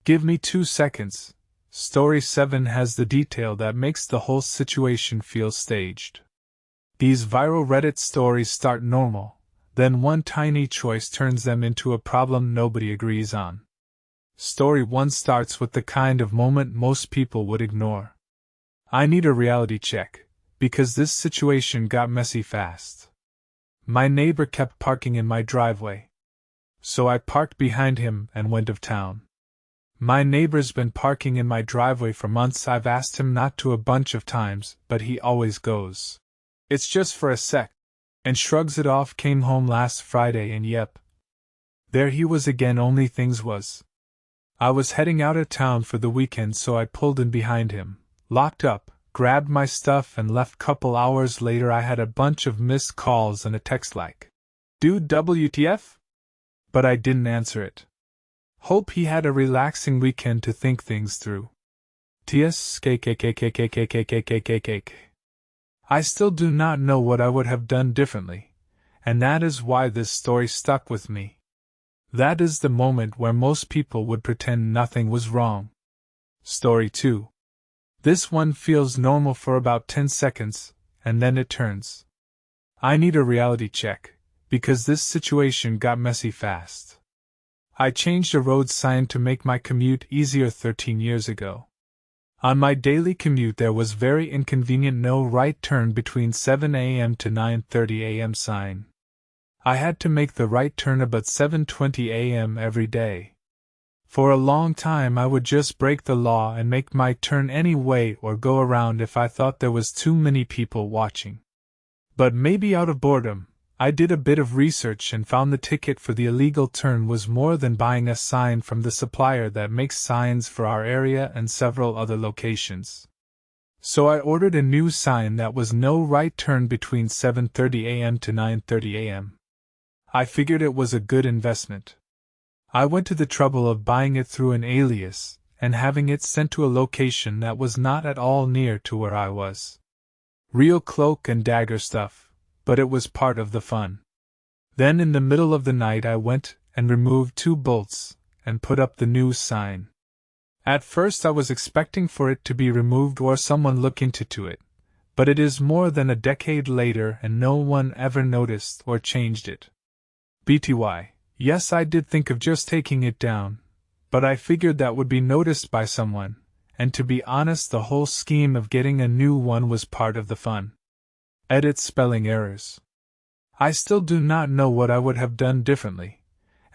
Give me 2 seconds. Story 7 has the detail that makes the whole situation feel staged. These viral Reddit stories start normal, then one tiny choice turns them into a problem nobody agrees on. Story 1 starts with the kind of moment most people would ignore. I need a reality check, because this situation got messy fast. My neighbor kept parking in my driveway. So I parked behind him and went of town. My neighbor's been parking in my driveway for months. I've asked him not to a bunch of times, but he always goes. It's just for a sec, and shrugs it off. Came home last Friday and yep. There he was again, only things was. I was heading out of town for the weekend, so I pulled in behind him, locked up, grabbed my stuff and left. Couple hours later I had a bunch of missed calls and a text like, "Dude, WTF?" But I didn't answer it. Hope he had a relaxing weekend to think things through. TS KKKKKKKKKKK. I still do not know what I would have done differently, and that is why this story stuck with me. That is the moment where most people would pretend nothing was wrong. Story 2. This one feels normal for about 10 seconds, and then it turns. I need a reality check, because this situation got messy fast. I changed a road sign to make my commute easier 13 years ago. On my daily commute there was very inconvenient no right turn between 7 a.m. to 9:30 a.m. sign. I had to make the right turn about 7:20 a.m. every day. For a long time I would just break the law and make my turn anyway or go around if I thought there was too many people watching. But maybe out of boredom, I did a bit of research and found the ticket for the illegal turn was more than buying a sign from the supplier that makes signs for our area and several other locations. So I ordered a new sign that was no right turn between 7:30 a.m. to 9:30 a.m. I figured it was a good investment. I went to the trouble of buying it through an alias and having it sent to a location that was not at all near to where I was. Real cloak and dagger stuff, but it was part of the fun. Then in the middle of the night I went and removed 2 bolts and put up the new sign. At first I was expecting for it to be removed or someone look into it, but it is more than a decade later and no one ever noticed or changed it. BTY. Yes, I did think of just taking it down, but I figured that would be noticed by someone, and to be honest the whole scheme of getting a new one was part of the fun. Edit spelling errors. I still do not know what I would have done differently,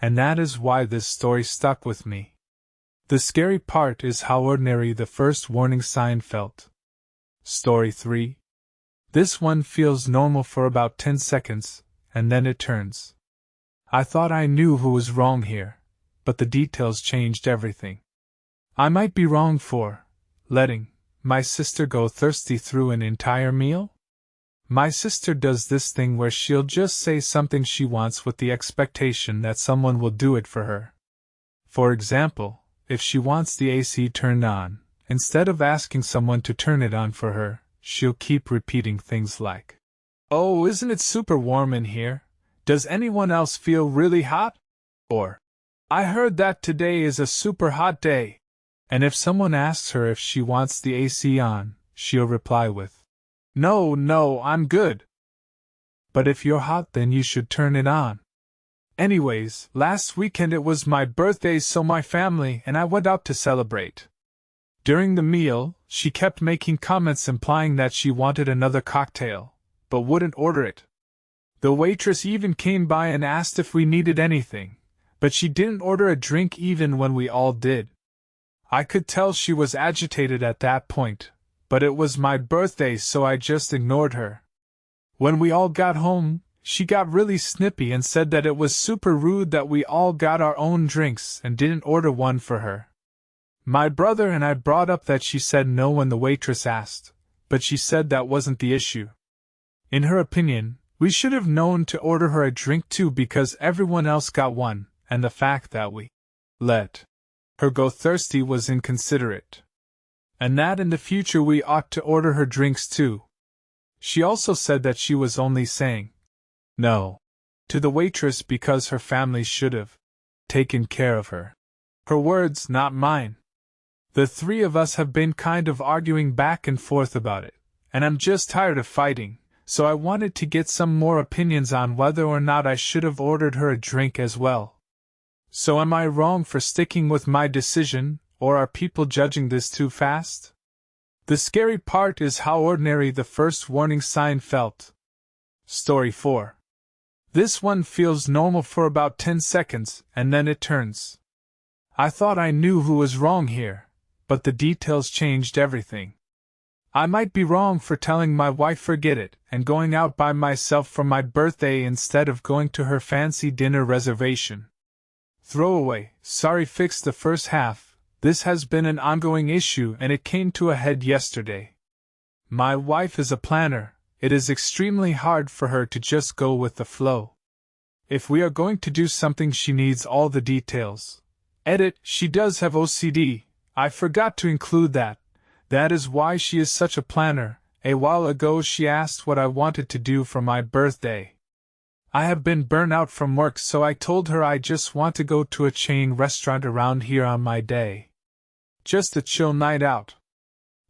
and that is why this story stuck with me. The scary part is how ordinary the first warning sign felt. Story 3. This one feels normal for about 10 seconds, and then it turns. I thought I knew who was wrong here, but the details changed everything. I might be wrong for letting my sister go thirsty through an entire meal? My sister does this thing where she'll just say something she wants with the expectation that someone will do it for her. For example, if she wants the AC turned on, instead of asking someone to turn it on for her, she'll keep repeating things like, "Oh, isn't it super warm in here? Does anyone else feel really hot?" Or, "I heard that today is a super hot day." And if someone asks her if she wants the AC on, she'll reply with, No, I'm good." But if you're hot then you should turn it on. Anyways, last weekend it was my birthday, so my family and I went out to celebrate. During the meal, she kept making comments implying that she wanted another cocktail, but wouldn't order it. The waitress even came by and asked if we needed anything, but she didn't order a drink even when we all did. I could tell she was agitated at that point, but it was my birthday so I just ignored her. When we all got home, she got really snippy and said that it was super rude that we all got our own drinks and didn't order one for her. My brother and I brought up that she said no when the waitress asked, but she said that wasn't the issue. In her opinion, we should have known to order her a drink too because everyone else got one, and the fact that we let her go thirsty was inconsiderate. And that in the future we ought to order her drinks too. She also said that she was only saying no to the waitress because her family should have taken care of her. Her words, not mine. The three of us have been kind of arguing back and forth about it, and I'm just tired of fighting, so I wanted to get some more opinions on whether or not I should have ordered her a drink as well. So am I wrong for sticking with my decision, or are people judging this too fast? The scary part is how ordinary the first warning sign felt. Story 4. This one feels normal for about 10 seconds, and then it turns. I thought I knew who was wrong here, but the details changed everything. I might be wrong for telling my wife forget it and going out by myself for my birthday instead of going to her fancy dinner reservation. Throwaway, sorry, fixed the first half. This has been an ongoing issue and it came to a head yesterday. My wife is a planner. It is extremely hard for her to just go with the flow. If we are going to do something, she needs all the details. Edit, she does have OCD. I forgot to include that. That is why she is such a planner. A while ago she asked what I wanted to do for my birthday. I have been burnt out from work, so I told her I just want to go to a chain restaurant around here on my day. Just a chill night out.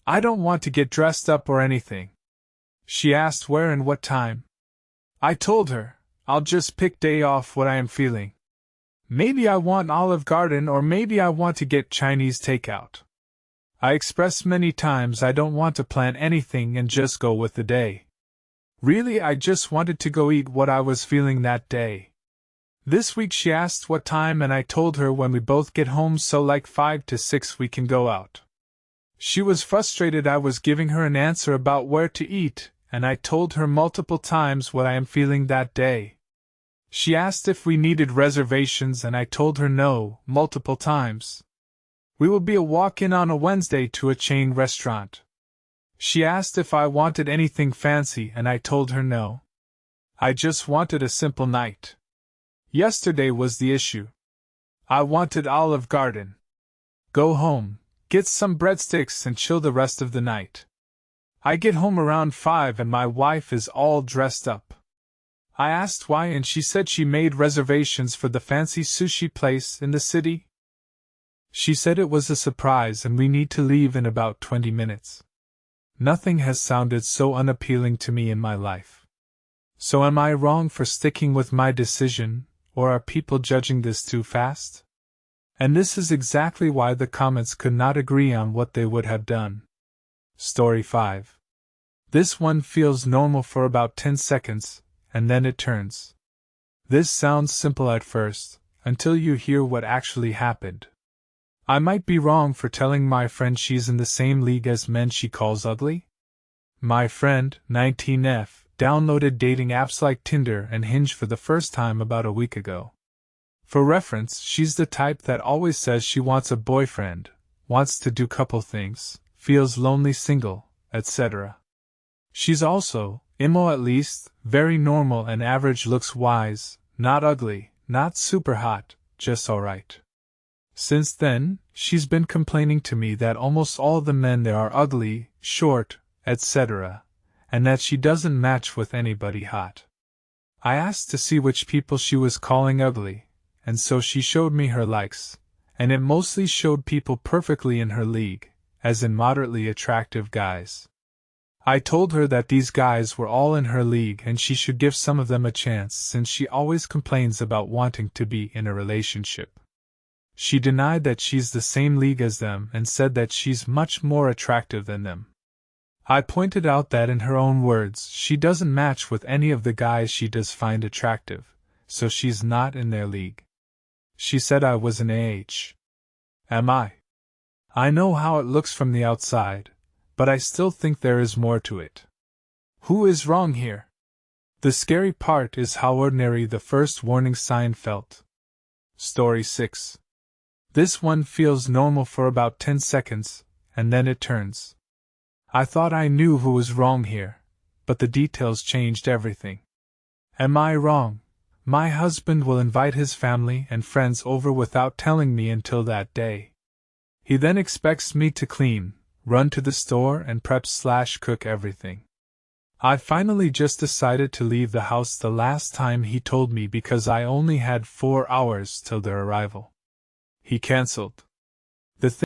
I don't want to get dressed up or anything. She asked where and what time. I told her, I'll just pick day off what I am feeling. Maybe I want Olive Garden or maybe I want to get Chinese takeout. I expressed many times I don't want to plan anything and just go with the day. Really, I just wanted to go eat what I was feeling that day. This week she asked what time and I told her when we both get home, so like 5 to 6 we can go out. She was frustrated I was giving her an answer about where to eat, and I told her multiple times what I am feeling that day. She asked if we needed reservations and I told her no, multiple times. We will be a walk-in on a Wednesday to a chain restaurant. She asked if I wanted anything fancy and I told her no. I just wanted a simple night. Yesterday was the issue. I wanted Olive Garden. Go home, get some breadsticks and chill the rest of the night. I get home around 5 and my wife is all dressed up. I asked why and she said she made reservations for the fancy sushi place in the city. She said it was a surprise and we need to leave in about 20 minutes. Nothing has sounded so unappealing to me in my life. So am I wrong for sticking with my decision, or are people judging this too fast? And this is exactly why the comments could not agree on what they would have done. Story 5. This one feels normal for about 10 seconds, and then it turns. This sounds simple at first, until you hear what actually happened. I might be wrong for telling my friend she's in the same league as men she calls ugly. My friend, 19F, downloaded dating apps like Tinder and Hinge for the first time about a week ago. For reference, she's the type that always says she wants a boyfriend, wants to do couple things, feels lonely single, etc. She's also, emo at least, very normal and average, looks wise, not ugly, not super hot, just alright. Since then, she's been complaining to me that almost all the men there are ugly, short, etc., and that she doesn't match with anybody hot. I asked to see which people she was calling ugly, and so she showed me her likes, and it mostly showed people perfectly in her league, as in moderately attractive guys. I told her that these guys were all in her league and she should give some of them a chance since she always complains about wanting to be in a relationship. She denied that she's the same league as them and said that she's much more attractive than them. I pointed out that in her own words, she doesn't match with any of the guys she does find attractive, so she's not in their league. She said I was an AH. Am I? I know how it looks from the outside, but I still think there is more to it. Who is wrong here? The scary part is how ordinary the first warning sign felt. Story 6. This one feels normal for about 10 seconds, and then it turns. I thought I knew who was wrong here, but the details changed everything. Am I wrong? My husband will invite his family and friends over without telling me until that day. He then expects me to clean, run to the store and prep/cook everything. I finally just decided to leave the house the last time he told me because I only had 4 hours till their arrival. he cancelled.